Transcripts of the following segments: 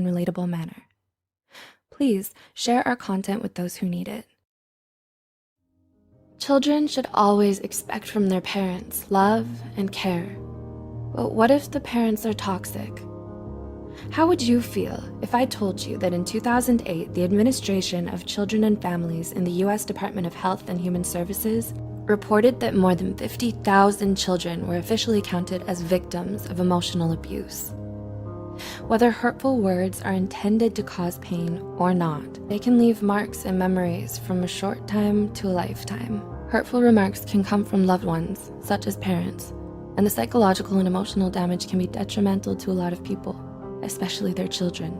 and relatable manner. Please share our content with those who need it. Children should always expect from their parents love and care. But what if the parents are toxic? How would you feel if I told you that in 2008, the Administration of Children and Families in the U.S. Department of Health and Human Services reported that more than 50,000 children were officially counted as victims of emotional abuse? Whether hurtful words are intended to cause pain or not, they can leave marks and memories from a short time to a lifetime. Hurtful remarks can come from loved ones, such as parents, and the psychological and emotional damage can be detrimental to a lot of people, especially their children.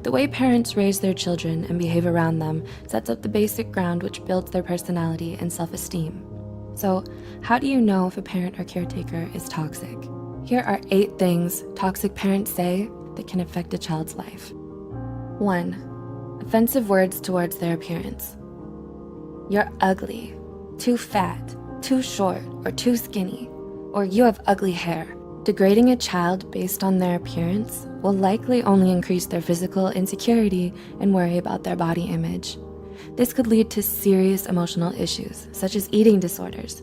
The way parents raise their children and behave around them sets up the basic ground which builds their personality and self-esteem. So, how do you know if a parent or caretaker is toxic? Here are 8 things toxic parents say that can affect a child's life. 1. Offensive words towards their appearance. You're ugly, too fat, too short, or too skinny, or you have ugly hair. Degrading a child based on their appearance will likely only increase their physical insecurity and worry about their body image. This could lead to serious emotional issues, such as eating disorders.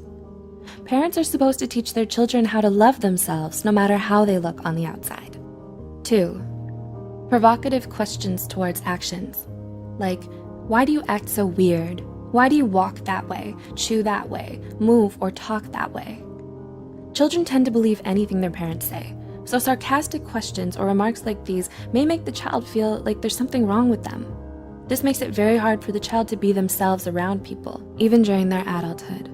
Parents are supposed to teach their children how to love themselves no matter how they look on the outside. 2. Provocative questions towards actions, like, why do you act so weird? Why do you walk that way, chew that way, move or talk that way? Children tend to believe anything their parents say, so sarcastic questions or remarks like these may make the child feel like there's something wrong with them. This makes it very hard for the child to be themselves around people, even during their adulthood.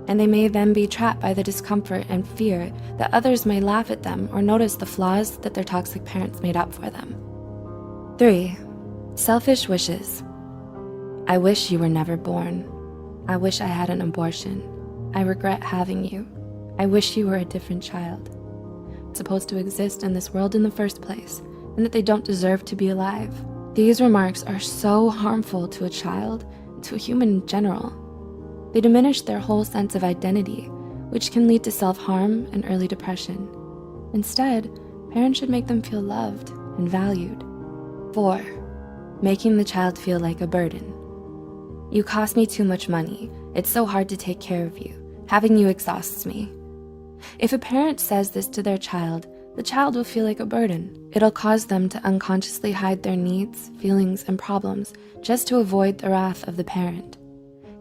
And they may then be trapped by the discomfort and fear that others may laugh at them or notice the flaws that their toxic parents made up for them. 3. Selfish wishes. I wish you were never born. I wish I had an abortion. I regret having you. I wish you were a different child, supposed to exist in this world in the first place, and that they don't deserve to be alive. These remarks are so harmful to a child, and to a human in general. They diminish their whole sense of identity, which can lead to self-harm and early depression. Instead, parents should make them feel loved and valued. 4. Making the child feel like a burden. You cost me too much money. It's so hard to take care of you. Having you exhausts me. If a parent says this to their child, the child will feel like a burden. It'll cause them to unconsciously hide their needs, feelings, and problems just to avoid the wrath of the parent.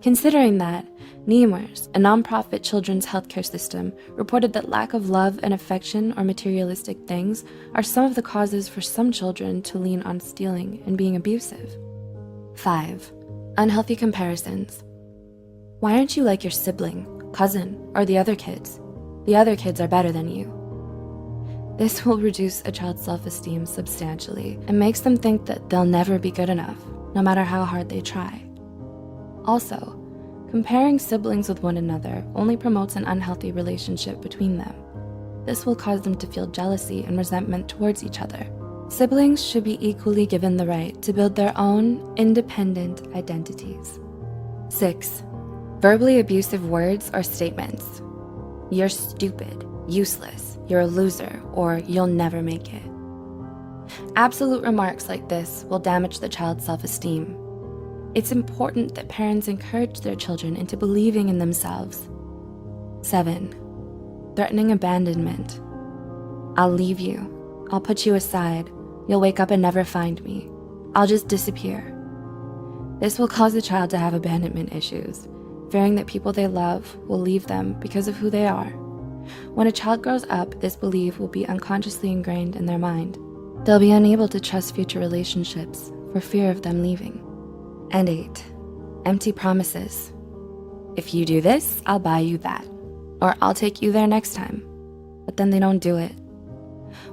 Considering that, NEMRS, a nonprofit children's healthcare system, reported that lack of love and affection or materialistic things are some of the causes for some children to lean on stealing and being abusive. 5. Unhealthy comparisons. Why aren't you like your sibling, cousin, or the other kids? The other kids are better than you. This will reduce a child's self-esteem substantially and makes them think that they'll never be good enough, no matter how hard they try. Also, comparing siblings with one another only promotes an unhealthy relationship between them. This will cause them to feel jealousy and resentment towards each other. Siblings should be equally given the right to build their own independent identities. 6. Verbally abusive words or statements. You're stupid, useless, you're a loser, or you'll never make it. Absolute remarks like this will damage the child's self-esteem. It's important that parents encourage their children into believing in themselves. 7. Threatening abandonment. I'll leave you. I'll put you aside. You'll wake up and never find me. I'll just disappear. This will cause the child to have abandonment issues, fearing that people they love will leave them because of who they are. When a child grows up, this belief will be unconsciously ingrained in their mind. They'll be unable to trust future relationships for fear of them leaving. And 8. Empty promises. If you do this, I'll buy you that, or I'll take you there next time. But then they don't do it.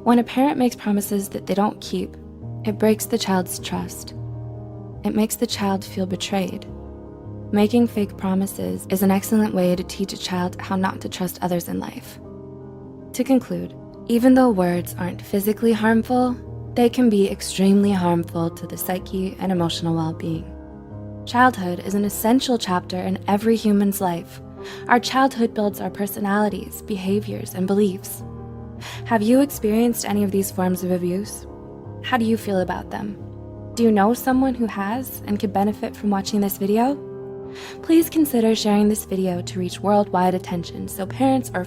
When a parent makes promises that they don't keep, it breaks the child's trust. It makes the child feel betrayed. Making fake promises is an excellent way to teach a child how not to trust others in life. To conclude, even though words aren't physically harmful, they can be extremely harmful to the psyche and emotional well-being. Childhood is an essential chapter in every human's life. Our childhood builds our personalities, behaviors, and beliefs. Have you experienced any of these forms of abuse? How do you feel about them? Do you know someone who has and could benefit from watching this video? Please consider sharing this video to reach worldwide attention so parents or